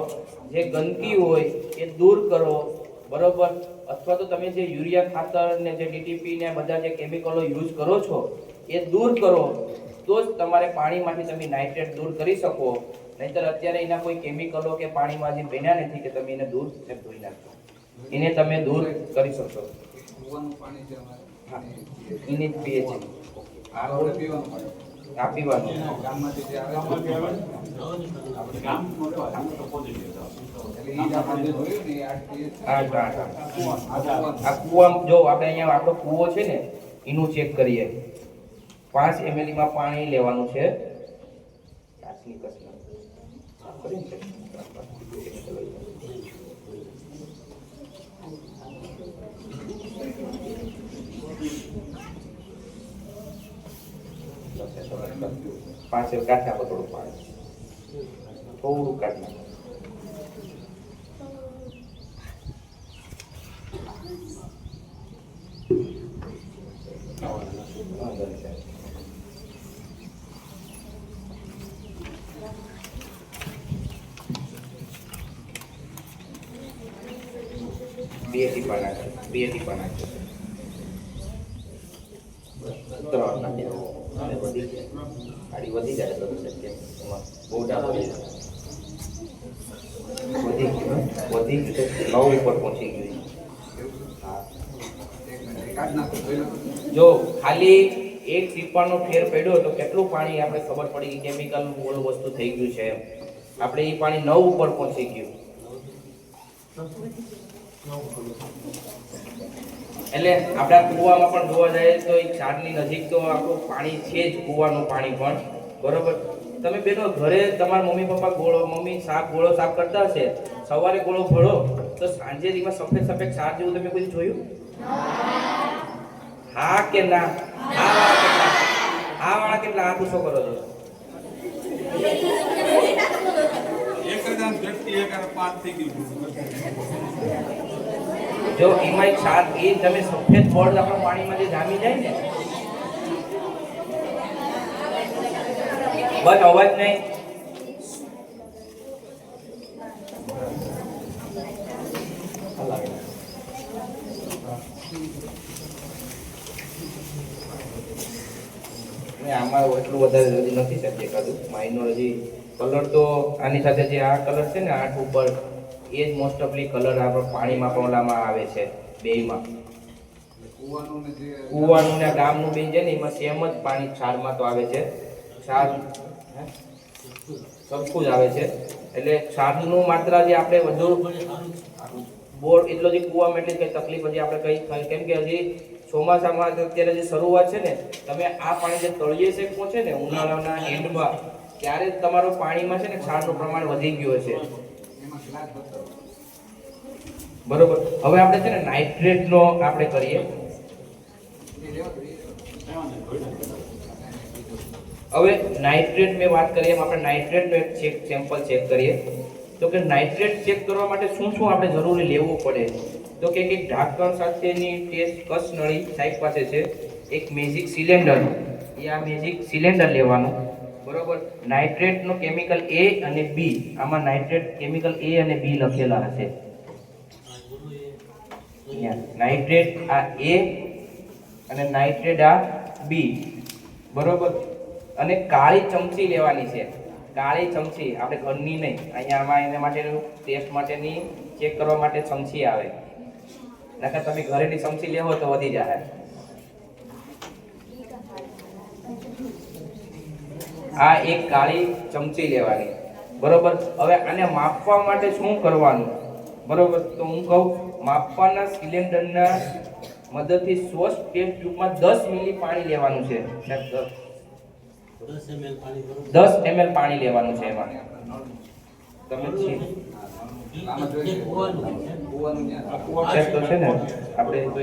જે ગંદકી હોય એ દૂર કરો, બરોબર. અથવા તો તમે જે યુરિયા ખાતર ને જે ડીટીપી ને બધા જે કેમિકલો યુઝ કરો છો એ દૂર કરો, તો જ તમારે પાણીમાંથી તમે નાઇટ્રેટ દૂર કરી શકો. નહીંતર અત્યારે એના કોઈ કેમિકલો કે પાણીમાં જે બન્યા નથી કે તમે એને દૂર ધોઈ નાખો, એને તમે દૂર કરી શકશો. કૂવાનું પાણી છે અમારે. હા, એને પીએચ આ આપણે પીવાનું પાણી. આ પીવાનું. ગામમાંથી જે આવે છે. આપણે ગામ મોટો તો પોઝિટિવ એટલે ઈ જ આપણે જે જોયું ને એ 8 પીએચ છે. આ કૂવા જો આપણે અહીંયા આપણો કૂવો છે ને એનું ચેક કરીએ. 5 ml માં પાણી લેવાનું છે. કાચની કસના કરીને પાંચ કાઢ નાખો, થોડું પાણી થોડું કાઢ નાખો. બે ટીપા નાખજો, બે ટીપા નાખજો. 3 નાખી દો. હવે વધી જાય, ગાડી વધી જાય તો કેમ એમાં બહુ ડાબો વધી ગયું, વધી ગયું 9 ઉપર પહોંચી ગયું. હા, કાઢ નાખો, જોઈ લો. જો ખાલી એક ટીપાનો ફેર પડ્યો તો કેટલું પાણી આપણે ખબર પડી કે કેમિકલ ઓલ વસ્તુ થઈ ગયું છે એમ. આપણે એ પાણી 9 ઉપર પહોંચી ગયું. એટલે આપણા કૂવામાં પણ જોવા જઈએ તો એક ઝાડની નજીક તો આપણું પાણી છે જ, કૂવાનું પાણી પણ. બરોબર. તમે બેનો ઘરે તમારા મમ્મી પપ્પા મમ્મી ગોળો સાફ કરતા હશે, સવારે ગોળો ભરો તો સાંજે એમાં સફેદ સફેદ સાર જેવું તમે કોઈ જોયું? હા કે ના? આ વાળા કેટલા હાથ ઊંચો કરો છો? જો એમાં એક સાર એ તમે સફેદ બોર્ડ આપણા પાણીમાં જે જામી જાય ને, બસ અવાજ નહીં. આમાં એટલું વધારે હજી નથી સબ્જેક્ટ હતું માઇનોર. હજી કલર તો આની સાથે જે આ કલર છે ને 8 ઉપર એ જ મોસ્ટ ઓફલી કલર આપણે પાણીમાં પણ ઓલામાં આવે છે બેયમાં. કૂવાનું ને ગામનું બેન છે ને એમાં સેમ જ પાણી ક્ષારમાં તો આવે છે. ક્ષાર સરખું જ આવે છે. એટલે ક્ષારનું માત્રા જે આપણે વધુ બોર્ડ એટલો જે કૂવામાં એટલી કઈ તકલીફ હજી આપણે કઈ, કેમ કે હજી ચોમાસામાં અત્યારે જે શરૂઆત છે ને, તમે આ પાણી જે તળિયે છે પહોંચે ને ઉનાળાના એન્ડમાં ત્યારે તમારો પાણીમાં છે ને ક્ષારનું પ્રમાણ વધી ગયું છે. બરોબર. હવે આપણે છે ને નાઇટ્રેટનો આપણે કરીએ. હવે નાઇટ્રેટ મેં વાત કરી એમ આપણે નાઇટ્રેટનો એક સેમ્પલ ચેક કરીએ. તો કે નાઇટ્રેટ ચેક કરવા માટે શું શું આપણે જરૂરી લેવું પડે? તો કે એક ઢાંકણ સાથેની ટેસ્ટ કસ નળી સાઈડ પાસે છે, એક મેજિક સિલિન્ડર, એ આ મેજિક સિલિન્ડર લેવાનું. બરોબર. નાઇટ્રેટનો કેમિકલ A અને B, આમાં નાઇટ્રેટ કેમિકલ A અને B લખેલા હશે. નાઇટ્રેટ આ A અને નાઇટ્રેટ આ B. બરોબર. અને કાળી ચમચી લેવાની છે. કાળી ચમચી આપણે ઘરની નહીં, અહીંયા આમાં એના માટેનું ટેસ્ટ માટેની ચેક કરવા માટે ચમચી આવે. નકર તમે ઘરેની ચમચી લેવો તો વધી જાય. આ એક કાળી ચમચી લેવાની. બરોબર. હવે આને માપવા માટે શું કરવાનું? બરોબર. તો હું કહું, માપવાના સિલિન્ડરના મદદથી 100 ટેસ્ટ ટ્યુબમાં 10 મિલી પાણી લેવાનું છે. 10 ml પાણી લેવાનું છે એમાં. તમે ચેક તો છે ને આપણે તો એ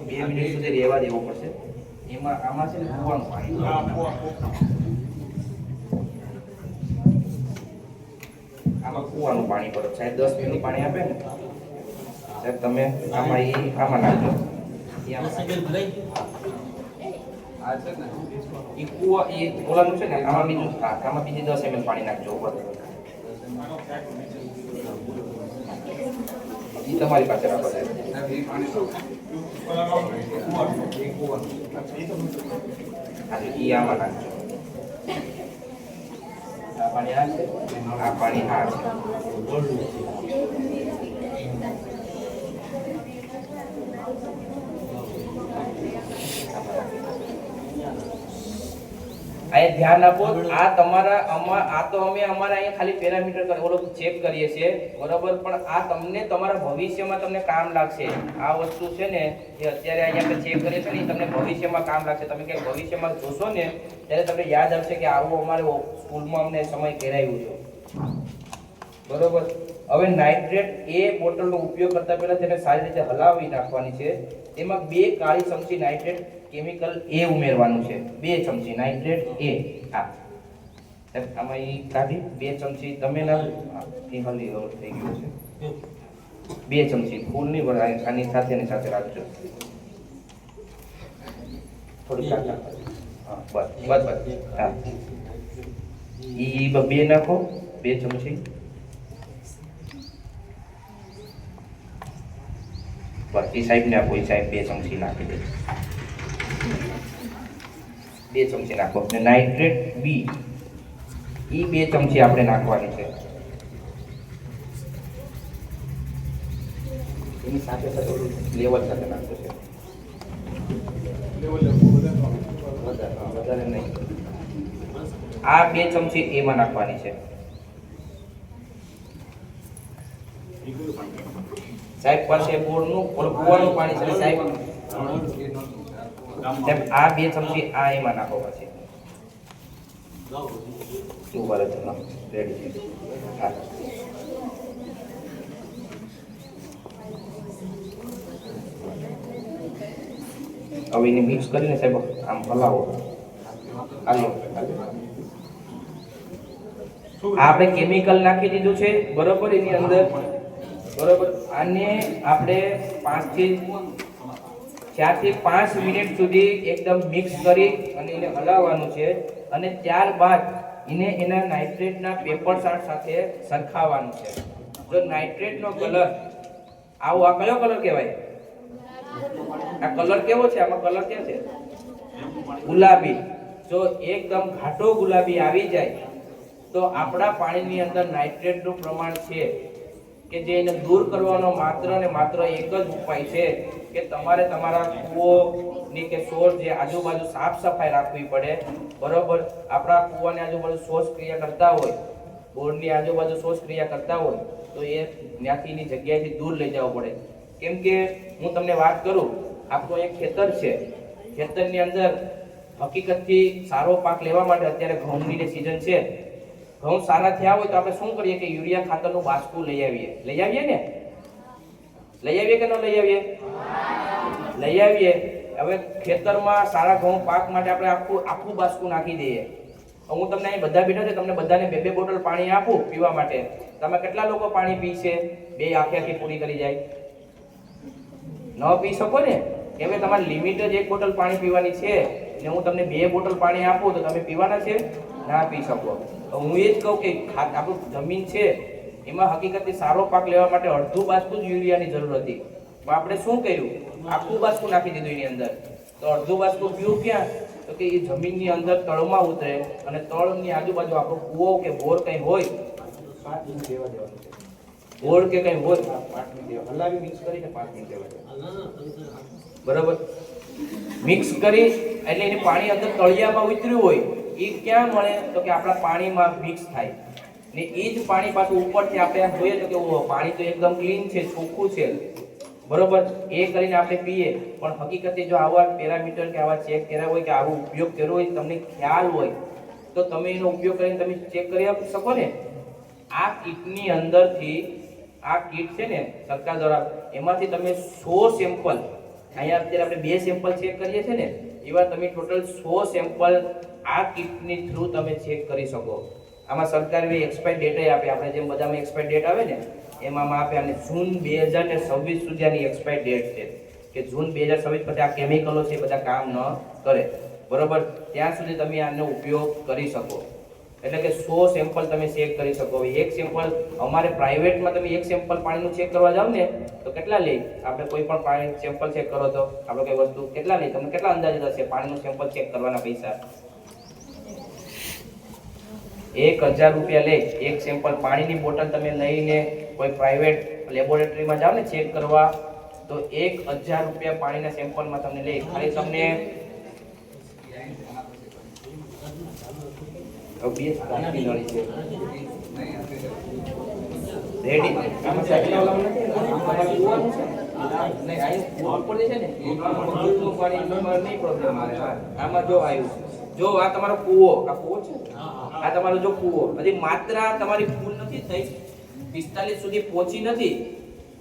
2 મિનિટ સુધી રહેવા દેવું પડશે. એમાં આમાં છે ને કૂવાનું પાણી, આમાં કૂવાનું પાણી ભરો. સાહેબ 10 મિલી પાણી આપે ને સાહેબ, તમે આમાં નાખજો. એ કૂવા એ ઓલાનું છે ને આમાં બીજું, આમાં બીજી 10 ml પાણી નાખજો ઉપર. એ તમારી પાસે રાખો છે. એ આમાં નાખજો. આ પાણી આ છે, આ પાણી આ છે. આ ધ્યાન આપો. આ તમારા આ તો અમે અમારા અહીંયા ખાલી પેરામીટર ઓલો ચેક કરીએ છીએ. બરોબર. પણ આ તમને તમારા ભવિષ્યમાં તમને કામ લાગશે. આ વસ્તુ છે ને એ અત્યારે અહીંયા આપણે ચેક કરીએ છીએ ને, તમને ભવિષ્યમાં કામ લાગશે. તમે ક્યાંક ભવિષ્યમાં જોશો ને ત્યારે તમને યાદ આવશે કે આવું અમારે સ્કૂલમાં અમને સમય કરાવ્યું છે. બરોબર. હવે નાઇટ્રેટ એ બોટલનો ઉપયોગ કરતા પહેલા તેને સારી રીતે હલાવી નાખવાની છે. એમાં 2 કાળી ચમચી નાઇટ્રેટ કેમિકલ A ઉમેરવાનું છે. 2 ચમચી નાઇટ્રેટ A. હા, આમાં એ કાઢી 2 ચમચી તમે ના એ હલી થઈ ગયું છે. 2 ચમચી ફૂલની આની સાથે રાખજો. થોડી કાઢા. હા, બસ. હા, એ 2 નાખો, 2 ચમચી. બસ એ સાહેબને આપો, એ સાહેબ 2 ચમચી નાખી દે, 2 ચમચી નાખો. ને નાઇટ્રેટ બી એ 2 ચમચી આપણે નાખવાની છે. એની સાથે સાથે લેવલ સાથે નાખવું છે, વધારે નહીં. આ 2 ચમચી એમાં નાખવાની છે. સાહેબ પાસે બોરનું કુવાનું પાણી છે સાહેબ, આ 2 ચમચી આ એમાં નાખો. પછી શું કરે છે? રેડી છે. હા, હવે એને મિક્સ કરીને સાહેબ આમ હલાવો. આપણે કેમિકલ નાખી દીધું છે બરોબર એની અંદર, બરોબર. આને આપણે 4 થી 5 મિનિટ સુધી એકદમ મિક્સ કરી અને એને હલાવવાનું છે. અને ત્યારબાદ એને એના નાઇટ્રેટના પેપર ચાર્ટ સાથે સરખાવવાનું છે. જો નાઇટ્રેટનો કલર આવો, આ કયો કલર કહેવાય? આ કલર કેવો છે? આમાં કલર કેવો છે? ગુલાબી. જો એકદમ ઘાટો ગુલાબી આવી જાય તો આપણા પાણીની અંદર નાઇટ્રેટનું પ્રમાણ છે કે જે એને દૂર કરવાનો માત્ર ને માત્ર એક જ ઉપાય છે કે તમારે તમારા કૂવોની કે સોર જે આજુબાજુ સાફ સફાઈ રાખવી પડે, બરોબર. આપણા કૂવાની આજુબાજુ શોષ ક્રિયા કરતા હોય, બોરની આજુબાજુ શોષ ક્રિયા કરતા હોય તો એ ત્યાંથી એની જગ્યાએથી દૂર લઈ જવું પડે. કેમ કે હું તમને વાત કરું, આપણું એક ખેતર છે, ખેતરની અંદર હકીકતથી સારો પાક લેવા માટે અત્યારે ઘઉંની સિઝન છે. ઘઉં સારા થયા હોય તો આપણે શું કરીએ કે યુરિયા ખાતરનું બાસ્કું લઈ આવીએ ને? લઈ આવીએ કે ન લઈ આવીએ? લઈ આવીએ. હવે ખેતરમાં સારા ઘઉં પાક માટે આપણે આખું બાસ્કું નાખી દઈએ. હું તમને અહીં બધા બેઠા છે, તમને બધાને 2 બોટલ પાણી આપું પીવા માટે. તમે કેટલા લોકો પાણી પીશે? 2 આખી પૂરી કરી જાય? ન પી શકો ને. કેમ કે તમારી લિમિટ જ 1 બોટલ પાણી પીવાની છે ને હું તમને 2 બોટલ પાણી આપું તો તમે પીવાના છે? ના પી શકો. હું એ જ કહું કે આપણું જમીન છે એમાં હકીકતથી સારો પાક લેવા માટે અડધું બાસ્કું જ યુરિયાની જરૂર હતી. પણ આપણે શું કર્યું? આખું બાસ્કું નાખી દીધું એની અંદર. તો અડધું બાસ્કું પીવું ક્યાં? તો કે એ જમીનની અંદર તળમાં ઉતરે અને તળની આજુબાજુ આપણો કૂવો કે બોર કંઈ હોય 5 મિનિટ દેવા દેવાનું છે. બોર કે કંઈ હોય 5 મિનિટ દેવા, હલાવી મિક્સ કરીને 5 મિનિટ દેવા દેવાનું. બરાબર. મિક્સ કરી એટલે એને પાણી અંદર તળિયામાં ઉતર્યું હોય એ ક્યાં મળે? તો કે આપણા પાણીમાં મિક્સ થાય ને એ જ પાણી પાછું ઉપરથી આપણે આમ જોઈએ તો કે પાણી તો એકદમ ક્લીન છે, ચોખ્ખું છે, બરોબર. એ કરીને આપણે પીએ. પણ હકીકતે જો આવા પેરામીટર કે આવા ચેક કર્યા હોય કે આવો ઉપયોગ કર્યો હોય, તમને ખ્યાલ હોય તો તમે એનો ઉપયોગ કરીને તમે ચેક કરી શકો ને. આ કીટની અંદરથી, આ કીટ છે ને સરકાર દ્વારા, એમાંથી તમે 100 સેમ્પલ, અહીંયા અત્યારે આપણે 2 સેમ્પલ ચેક કરીએ છીએ ને, એવા તમે ટોટલ 100 સેમ્પલ આ કીટની થ્રુ તમે ચેક કરી શકો. આમાં સરકારે એક્સપાયર ડેટ આપે, આપણે જેમ બધામાં એક્સપાયર ડેટ આવે ને એમાં આપે. અને જૂન 2026 સુધી આની એક્સપાયર ડેટ છે કે જૂન 2026 પછી આ કેમિકલો છે બધા કામ ન કરે, બરોબર. ત્યાં સુધી તમે આનો ઉપયોગ કરી શકો. એટલે કે 100 સેમ્પલ તમે ચેક કરી શકો. હવે 1 સેમ્પલ અમારે પ્રાઇવેટમાં તમે 1 સેમ્પલ પાણીનું ચેક કરવા જાવ ને તો કેટલા લે? આપણે કોઈ પણ પાણી સેમ્પલ ચેક કરો તો આપણે કઈ વસ્તુ કેટલા લે? તમને કેટલા અંદાજે થશે પાણીનું સેમ્પલ ચેક કરવાના પૈસા? 1000 રૂપિયા લે. 1 સેમ્પલ પાણીની બોટલ તમે લઈને કોઈ પ્રાઇવેટ લેબોરેટરીમાં જાઓ ને ચેક કરવા તો 1000 રૂપિયા પાણીના સેમ્પલમાં તમને લે. ખાલી તમને રેડી આમાં સાઈડના ઓલામાં નથી તમારે જોવાનું છે નહીં અહીં ઉપર છે ને બધું પાણી નહીં પ્રોબ્લેમ આવે. આમાં જો આવ્યું, જો આ તમારો કૂવો, આ કૂવો છે, આ તમારો જો કૂવો હજી માત્રા તમારી ફૂલ નથી થઈ, 45 સુધી પહોંચી નથી,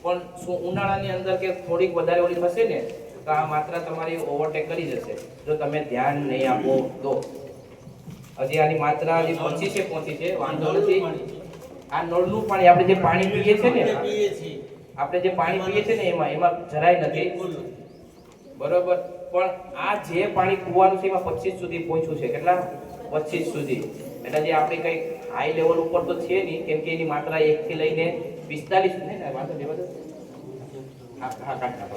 પણ શું ઉનાળાની અંદર કે થોડીક વધારે ઓલી થશે ને તો આ માત્રા તમારી ઓવરટેક કરી જશે જો તમે ધ્યાન નહીં આપો તો. હજી આની માત્રા હજી પહોંચી છે વાંધો નથી. આ નળનું પાણી આપણે જે પાણી પીએ છે ને, આપણે જે પાણી પીએ છે ને એમાં જરાય નથી, બરોબર. પણ આ જે પાણી કૂવાનું છે એમાં 25 સુધી પહોંચ્યું છે. કેટલા? 25 સુધી. એટલે જે આપણે કઈ હાઈ લેવલ ઉપર તો છે નહીં, કેમ કે એની માત્રા 1 થી લઈને 45 સુધી ને વાંધો લેવા દો. હા કાઢી નાખો.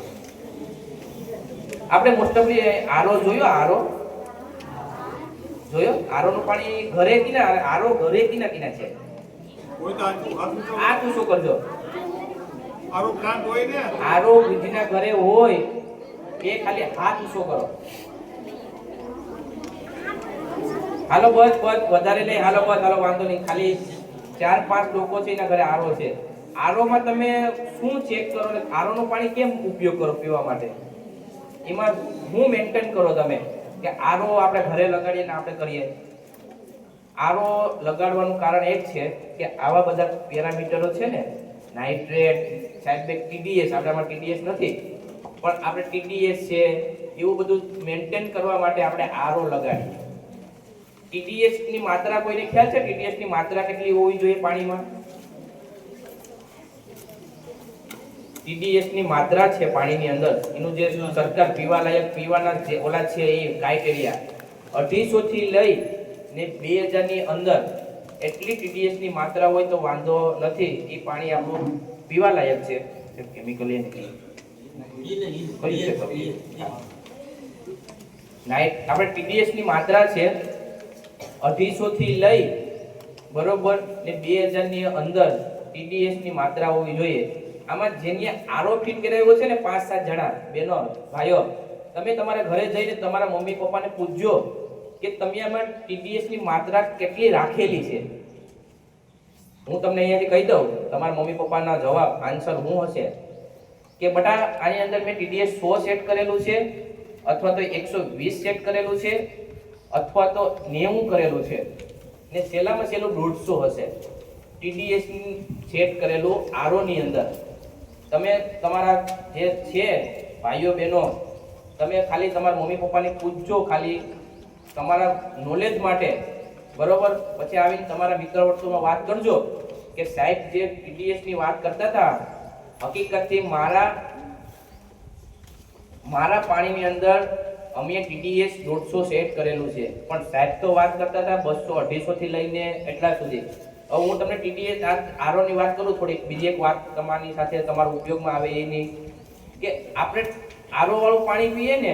આપણે મોસ્ટ ઓફલી આરો જોયો આરોનું પાણી ઘરે કિના આરો ઘરે કિના છે કોઈ તો આ તું શું કરજો આરો પ્લાન્ટ હોય ને આરો વિધિના ઘરે હોય એ ખાલી હાથ ઊંચો કરો. હાલો બસ વધારે નહીં. હાલો વાંધો નહીં. ખાલી 4-5 લોકો છે એના ઘરે આરો છે. આરોમાં તમે શું ચેક કરો ને આરોનું પાણી કેમ ઉપયોગ કરો પીવા માટે? એમાં હું મેન્ટેન કરો તમે કે આરો આપણે ઘરે લગાડીએ ને આપણે કરીએ? આરો લગાડવાનું કારણ એક છે કે આવા બધા પેરામીટરો છે ને, નાઇટ્રેટ, સાઇડબેક, ટીડીએસ, આપણામાં ટીડીએસ નથી પણ આપણે ટીડીએસ છે એવું બધું મેન્ટેન કરવા માટે આપણે આરો લગાડીએ. ટીડીએસ ની માત્રા કોઈને ખ્યાલ છે? ટીડીએસ ની માત્રા કેટલી હોવી જોઈએ પાણીમાં? ટીડીએસ ની માત્રા છે પાણીની અંદર, એનું જે સરકાર પીવાલાયક પીવાના જે ઓલા છે એ ક્રાઇટેરિયા 250 થી લઈ ને 2000 ની અંદર એટલી ટીડીએસ ની માત્રા હોય તો વાંધો નથી. એ પાણી આપણું પીવાલાયક છે. કેમિકલી આપણે ટીડીએસ ની માત્રા છે 250 થી લઈ બરોબર ને 2000 ની અંદર ટીડીએસ ની માત્રા હોવી જોઈએ. આમાં જેની આરો ફિટ કરાવ્યો છે ને 5-7 જણા બહેનો ભાઈઓ, તમે તમારા ઘરે જઈને તમારા મમ્મી પપ્પાને પૂછજો કે તમે આમાં ટીડીએસ ની માત્રા કેટલી રાખેલી છે. હું તમને અહીંયાથી કહી દઉં, તમારા મમ્મી પપ્પાના જવાબ આન્સર શું હશે કે બટા આની અંદર મેં ટીડીએસ 100 સેટ કરેલું છે, અથવા તો 120 સેટ કરેલું છે, અથવા તો 90 કરેલું છે, ને છેલ્લામાં છેલ્લું 150 હશે ટીડીએસ ની સેટ કરેલું આરો ની અંદર. તમે તમારા જે છે ભાઈઓ બહેનો, તમે ખાલી તમારા મમ્મી પપ્પાને પૂછજો, ખાલી તમારા નોલેજ માટે બરોબર. પછી આવીને તમારા મિત્ર વર્તુળમાં વાત કરજો કે સાહેબ જે ટીડીએસ ની વાત કરતા હતા, હકીકતથી મારા પાણીની અંદર અમે ટીડીએસ 150 સેટ કરેલું છે, પણ સાહેબ તો વાત કરતા હતા 200-250 થી લઈને એટલા સુધી. હવે હું તમને ટીડીએસ આરો ની વાત કરું થોડીક. બીજી એક વાત તમારી સાથે તમારા ઉપયોગમાં આવે એની કે આપણે આરો વાળું પાણી પીએ ને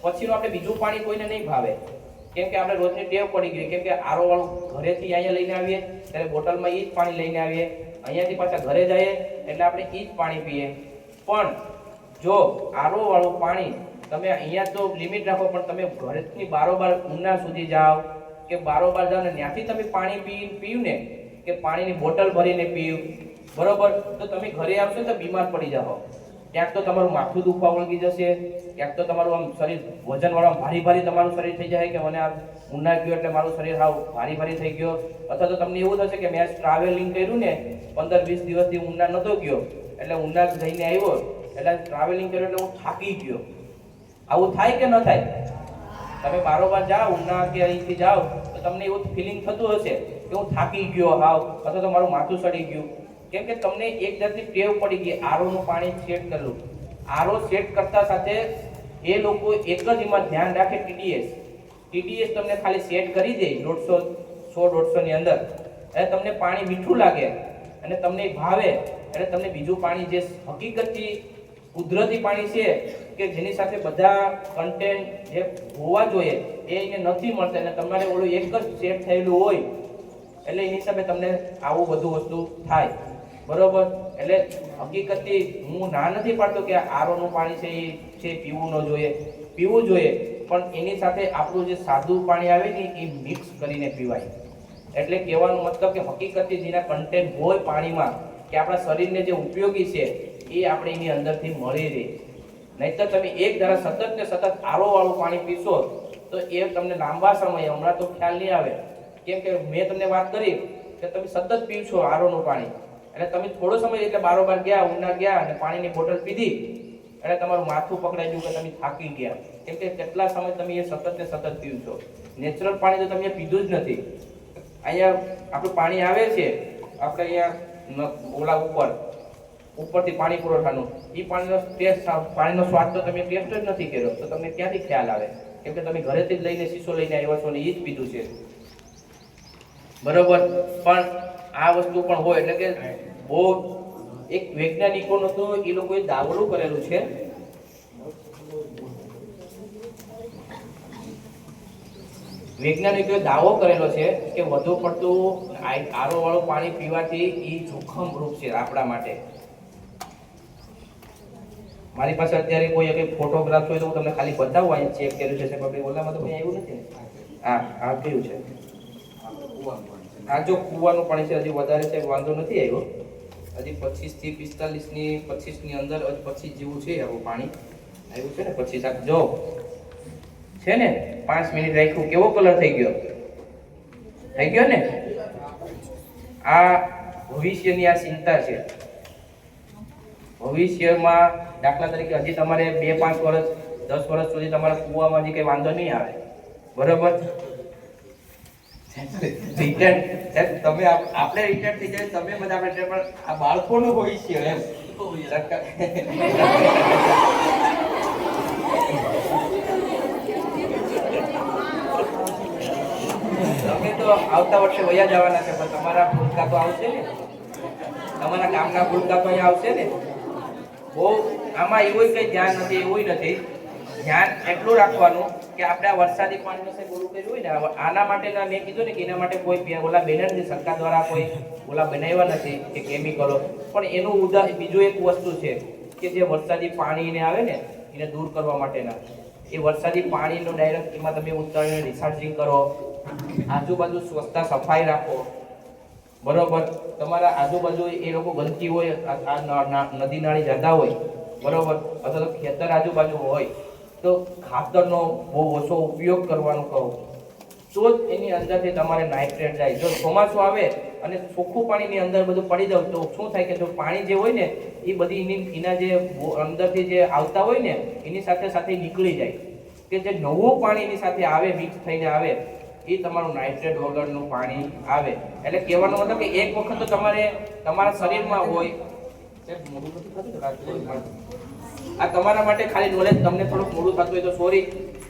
પછીનું આપણે બીજું પાણી કોઈને નહીં ભાવે, કેમ કે આપણે રોજની ટેવ પડી ગઈ. કેમ કે આરો વાળું ઘરેથી અહીંયા લઈને આવીએ ત્યારે બોટલમાં એ જ પાણી લઈને આવીએ, અહીંયાથી પાછા ઘરે જઈએ એટલે આપણે એ જ પાણી પીએ. પણ જો આરો વાળું પાણી તમે અહીંયા તો લિમિટ રાખો, પણ તમે ઘરેથી બારોબાર ઉના સુધી જાઓ કે બારોબાર જાઓ ને ત્યાંથી તમે પાણી પીયું ને કે પાણીની બોટલ ભરીને પીવું બરોબર, તો તમે ઘરે આવશો તો બીમાર પડી જાઓ. ક્યાંક તો તમારું માથું દુખવા વળગી જશે, ક્યાંક તો તમારું આમ શરીર વજનવાળું ભારી તમારું શરીર થઈ જાય કે મને આ ઉના ગયો એટલે મારું શરીર હાવ ભારી થઈ ગયો. અથવા તો તમને એવું થશે કે મેં ટ્રાવેલિંગ કર્યું ને 15-20 દિવસથી ઉના નહોતો ગયો, એટલે ઉના જઈને આવ્યો એટલે ટ્રાવેલિંગ કર્યું એટલે હું થાકી ગયો. આવું થાય કે ન થાય? તમે બારોબાર જાઓ ઉના કે અહીંથી જાઓ તો તમને એવું ફિલિંગ થતું હશે કે હું થાકી ગયો હાવ, અથવા તો મારું માથું સડી ગયું. કેમ કે તમને એક જાતની ટેવ પડી ગઈ આરોનું પાણી સેટ કરેલું. આરો સેટ કરતા સાથે એ લોકો એક જ એમાં ધ્યાન રાખે ટીડીએસ તમને ખાલી સેટ કરી દે 100-150 ની અંદર, અને તમને પાણી મીઠું લાગે અને તમને ભાવે, એટલે તમને બીજું પાણી જે હકીકતથી કુદરતી પાણી છે કે જેની સાથે બધા કન્ટેન્ટ જે હોવા જોઈએ એ એને નથી મળતા, અને તમારે ઓલું એક જ સેટ થયેલું હોય એટલે એની હિસાબે તમને આવું બધું વસ્તુ થાય બરોબર. એટલે હકીકતથી હું ના નથી પાડતો કે આરોનું પાણી છે એ પીવું ન જોઈએ, પીવું જોઈએ, પણ એની સાથે આપણું જે સાદું પાણી આવે ને એ મિક્સ કરીને પીવાય. એટલે કહેવાનો મતલબ કે હકીકતથી જેના કન્ટેન્ટ હોય પાણીમાં કે આપણા શરીરને જે ઉપયોગી છે એ આપણે એની અંદરથી મળી રહે. નહીંતર તમે એક ધારા સતત આરો વાળું પાણી પીશો તો એ તમને લાંબા સમય, હમણાં તો ખ્યાલ નહીં આવે, કેમ કે મેં તમને વાત કરી કે તમે સતત પીવશો આરોનું પાણી, એટલે તમે થોડો સમય એટલે બારોબાર ગયા ઉના ગયા અને પાણીની બોટલ પીધી એટલે તમારું માથું પકડાઈ ગયું કે તમે થાકી ગયા, કેમ કે કેટલા સમય તમે એ સતત પીવશો. નેચરલ પાણી તો તમે પીધું જ નથી. અહીંયા આપણું પાણી આવે છે આપણે અહીંયા ઓલા ઉપરથી પાણી પુરવઠાનું, એ પાણીનો ટેસ્ટ, પાણીનો સ્વાદ તો તમે ટેસ્ટ જ નથી કર્યો તો તમને ક્યાંથી ખ્યાલ આવે? કેમ કે તમે ઘરેથી જ લઈને શીશો લઈને આવ્યા છો ને એ જ પીધું છે બરોબર. પણ આ વસ્તુ પણ હોય એટલે કે બહુ એક વૈજ્ઞાનિકોનો તો એ લોકોએ દાવડું કરેલું છે વૈજ્ઞાનિકોએ દાવો કરેલો છે કે વધુ પડતું આરો વાળું પાણી પીવાથી એ જોખમ રૂપ છે આપણા માટે. મારી પાસે અત્યારે કોઈ એક ફોટોગ્રાફ હોય તો હું તમને ખાલી બતાવું અહીંયા ચેક કર્યું છે સાહેબ આપણે ઓલામાં તો કંઈ આવ્યું નથી ને. આ કયું છે આ જો કૂવાનું પાણી છે હજી વધારે છે વાંધો નથી આવ્યો હજી 25 થી 45 ની 25 ની અંદર 25 જેવું છે આવું પાણી આવ્યું છે ને 25 આ જો છે ને 5 મિનિટ રાખ્યું કેવો કલર થઈ ગયો ને. આ ભવિષ્યની આ ચિંતા છે. ભવિષ્યમાં દાખલા તરીકે હજી તમારે 2-5 વર્ષ 10 વર્ષ સુધી તમારા કૂવામાં હજી કઈ વાંધો નહીં આવે બરોબર. તમે આપણે રિટાયર થઈ જાય તમે બધા આપણે પણ આ બાળકોનું ભવિષ્ય એમ તમે તો આવતા વર્ષે વયા જવાના છે પણ તમારા ભૂલકા તો આવશે ને તમારા ગામના ભૂલકા તો અહીંયા આવશે ને. બહુ આમાં એવું કઈ ધ્યાન નથી એવું નથી ધ્યાન એટલું રાખવાનું કે આપણે આ વરસાદી પાણીનો સાહેબ ઓલું કર્યું હોય ને આના માટેના મેં કીધું ને કે એના માટે કોઈ ઓલા બેનર નથી સરકાર દ્વારા કોઈ ઓલા બનાવ્યા નથી કે કેમિકલો પણ એનું બીજું એક વસ્તુ છે કે જે વરસાદી પાણીને આવે ને એને દૂર કરવા માટેના એ વરસાદી પાણીનો ડાયરેક્ટ એમાં તમે ઉતારીને રિસાર્જિંગ કરો આજુબાજુ સ્વચ્છતા સફાઈ રાખો બરોબર. તમારા આજુબાજુ એ લોકો ગંદકી હોય આ નદી નાળી જતા હોય બરોબર અથવા તો ખેતર આજુબાજુ હોય તો ખાતરનો બહુ ઓછો ઉપયોગ કરવાનો કહો તો જ એની અંદરથી તમારે નાઇટ્રેટ જાય. જો ચોમાસું આવે અને ચોખ્ખું પાણીની અંદર બધું પડી જાય તો શું થાય કે જો પાણી જે હોય ને એ બધી એના જે અંદરથી જે આવતા હોય ને એની સાથે સાથે નીકળી જાય કે જે નવું પાણી એની સાથે આવે મિક્સ થઈને આવે એ તમારું નાઇટ્રેટ વગરનું પાણી આવે. એટલે કહેવાનો મતલબ કે એક વખત તો તમારે તમારા શરીરમાં હોય આ તમારા માટે ખાલી નોલેજ તમને થોડુંક મોડું થતું હોય તો સોરી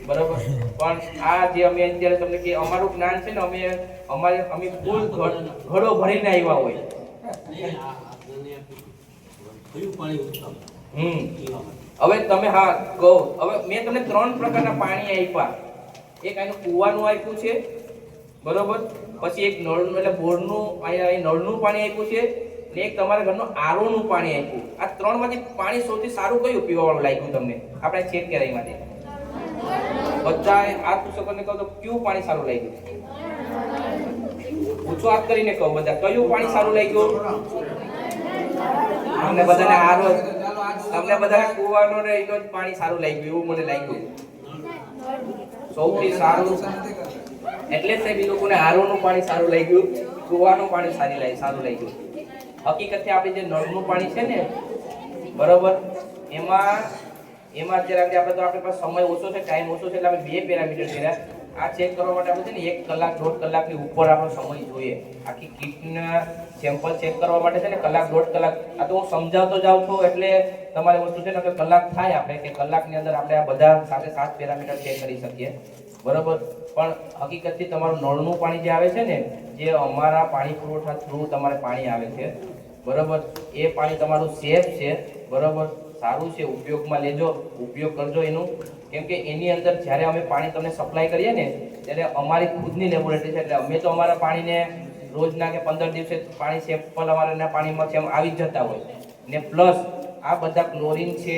બરોબર પણ આ જે અમે અત્યારે તમને કે અમારું જ્ઞાન છે ને અમે ફૂલ ઘડો ભરીને આવ્યા હોય. હવે તમે હા કહો હવે મેં તમને 3 પ્રકારના પાણી આપ્યા. એક આનું કૂવાનું આપ્યું છે બરોબર પછી એક નળનું એટલે બોરનું અહીંયા નળનું પાણી આપ્યું છે ને એક તમારા ઘરનું આરોનું પાણી આપ્યું. આ 3 માંથી પાણી સૌથી સારું કયું પીવાવાળું લાગ્યું તમને આપણે ચેક કર્યા એમાંથી બધા આ પુસ્તકોને કહો તો કયું પાણી સારું લાગ્યું પૂછો હાથ કરીને કહો બધા કયું પાણી સારું લાગ્યું. અમને બધાને આરો તમને બધાને કૂવાનું ને એનું જ પાણી સારું લાગ્યું એવું મને લાગ્યું સૌથી સારું. એટલે સાહેબ એ લોકોને આરોનું પાણી સારું લાગ્યું કૂવાનું પાણી સારું લાગ્યું. હકીકતે આપણે જે નળનું પાણી છે ને બરોબર એમાં અત્યારે આપણે તો આપણી પાસે સમય ઓછો છે ટાઈમ ઓછો છે એટલે આપણે 2 પેરામીટર કર્યા. આ ચેક કરવા માટે આપણે છે ને 1 કલાક 1.5 કલાકની ઉપર આપણો સમય જોઈએ. આખી કીટના સેમ્પલ ચેક કરવા માટે છે ને કલાક 1.5 કલાક. આ તો હું સમજાવતો જાઉં છું એટલે તમારી વસ્તુ છે ને કે કલાક થાય આપણે કે કલાકની અંદર આપણે આ બધા સાથે 7 પેરામીટર ચેક કરી શકીએ બરોબર. પણ હકીકતથી તમારું નળનું પાણી જે આવે છે ને જે અમારા પાણી પુરવઠા થ્રુ તમારે પાણી આવે છે બરોબર એ પાણી તમારું સેફ છે બરોબર સારું છે ઉપયોગમાં લેજો ઉપયોગ કરજો એનું. કેમ કે એની અંદર જ્યારે અમે પાણી તમને સપ્લાય કરીએ ને ત્યારે અમારી ખુદની લેબોરેટરી છે એટલે અમે તો અમારા પાણીને રોજના કે 15 દિવસે પાણી સેમ્પલ અમારા પાણીમાં છે આવી જ જતા હોય ને પ્લસ આ બધા ક્લોરીન છે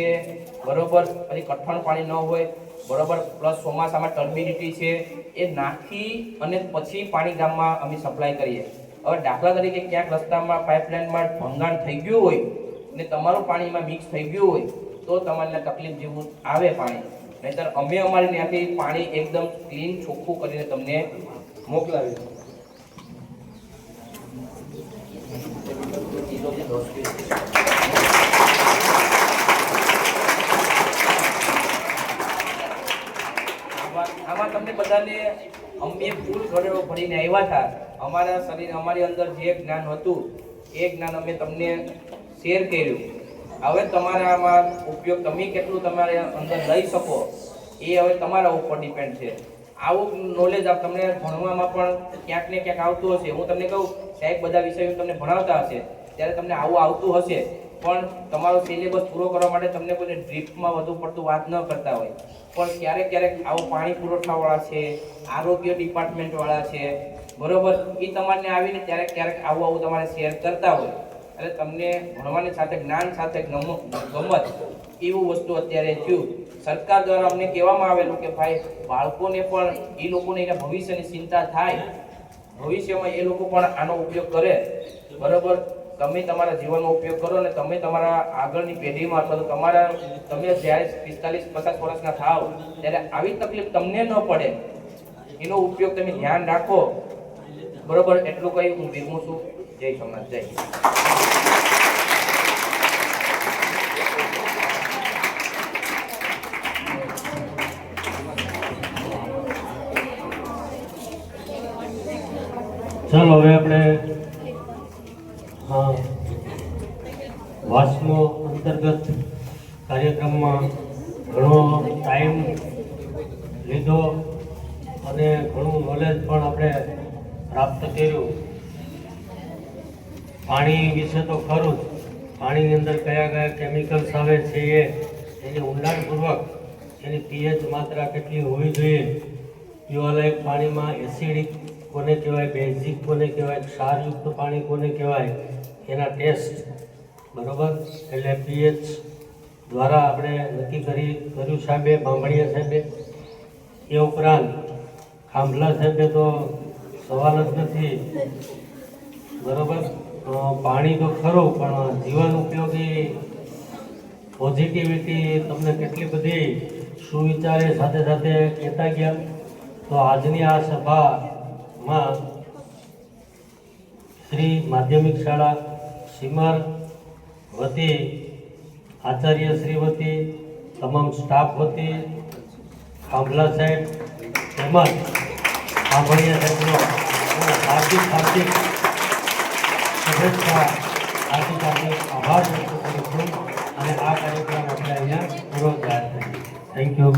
બરોબર પછી કઠણ પાણી ન હોય બરોબર પ્લસ ચોમાસામાં ટર્બિડિટી છે એ નાખી અને પછી પાણી ગામમાં અમે સપ્લાય કરીએ. હવે દાખલા તરીકે ક્યાંક રસ્તામાં પાઇપલાઇનમાં ભંગાણ થઈ ગયું હોય ને તમારું પાણીમાં મિક્સ થઈ ગયું હોય તો તમારે તકલીફ જેવું આવે પાણી. નહીંતર અમે અમારી ત્યાંથી પાણી એકદમ ક્લીન ચોખ્ખું કરીને તમને મોકલાવીશું. આમાં તમને બધાને અમે ફૂલ ઘડો ભરીને આવ્યા હતા. અમારા શરીર અમારી અંદર જે જ્ઞાન હતું એ જ્ઞાન અમે તમને શેર કર્યું. હવે તમારા આમાં ઉપયોગ તમે કેટલું તમારે અંદર લઈ શકો એ હવે તમારા ઉપર ડિપેન્ડ છે. આવું નોલેજ તમને ભણવામાં પણ ક્યાંક ને ક્યાંક આવતું હશે. હું તમને કહું સાહેબ બધા વિષયો તમને ભણાવતા હશે ત્યારે તમને આવું આવતું હશે પણ તમારો સિલેબસ પૂરો કરવા માટે તમને કોઈને ડ્રીપમાં વધુ પડતું વાત ન કરતા હોય, પણ ક્યારેક ક્યારેક આવો પાણી પુરવઠાવાળા છે, આરોગ્ય ડિપાર્ટમેન્ટવાળા છે, બરોબર, એ તમારને આવીને ક્યારેક આવું તમારે શેર કરતા હોય એટલે તમને ભણવાની સાથે જ્ઞાન સાથે ગમત એવું વસ્તુ અત્યારે થયું. સરકાર દ્વારા અમને કહેવામાં આવેલું કે ભાઈ બાળકોને પણ એ લોકોને એના ભવિષ્યની ચિંતા થાય, ભવિષ્યમાં એ લોકો પણ આનો ઉપયોગ કરે, બરોબર. તમે તમારા જીવનનો ઉપયોગ કરો ને તમે તમારા આગળની પેઢીમાં અથવા તો તમે જ્યારે 45-50 વર્ષના થાવ ત્યારે આવી તકલીફ તમને ન પડે એનો ઉપયોગ તમે ધ્યાન રાખો, બરોબર. એટલું કહી હું વિરમું છું. જય સોમનાથ. જય હિન્દ. ચાલો હવે આપણે વાસ્મો અંતર્ગત કાર્યક્રમમાં ઘણો ટાઈમ લીધો અને ઘણું નોલેજ પણ આપણે પ્રાપ્ત કર્યું. પાણી વિશે તો ખરું જ, પાણીની અંદર કયા કયા કેમિકલ્સ આવે છે એની ઊંડાણપૂર્વક એની પીએચ માત્રા કેટલી હોવી જોઈએ, પીવાલાયક પાણીમાં એસિડિક કોને કહેવાય, બેઝિક કોને કહેવાય, ક્ષારયુક્ત પાણી કોને કહેવાય, એના ટેસ્ટ, બરોબર. એટલે પીએચ દ્વારા આપણે નક્કી કર્યું સાહેબે, બાંભણિયા સાહેબે. એ ઉપરાંત ખાંભલા સાહેબે તો સવાલ જ નથી, બરોબર. પાણી તો ખરું પણ જીવન ઉપયોગી પોઝિટિવિટી તમને કેટલી બધી સુવિચારે સાથે સાથે કહેતા ગયા. તો આજની આ સભામાં શ્રી માધ્યમિક શાળા સિમર વતી, આચાર્ય શ્રી વતી, તમામ સ્ટાફ વતી, ખાંભલા સાહેબ તેમજ સાંભળિયા સાહેબનો હાર્દિક શુભેચ્છા, હાર્દિક આભાર વ્યક્ત કરું છું અને આ કાર્યક્રમ આપણે અહીંયા પૂરો જાહેર કરીએ. Thank you.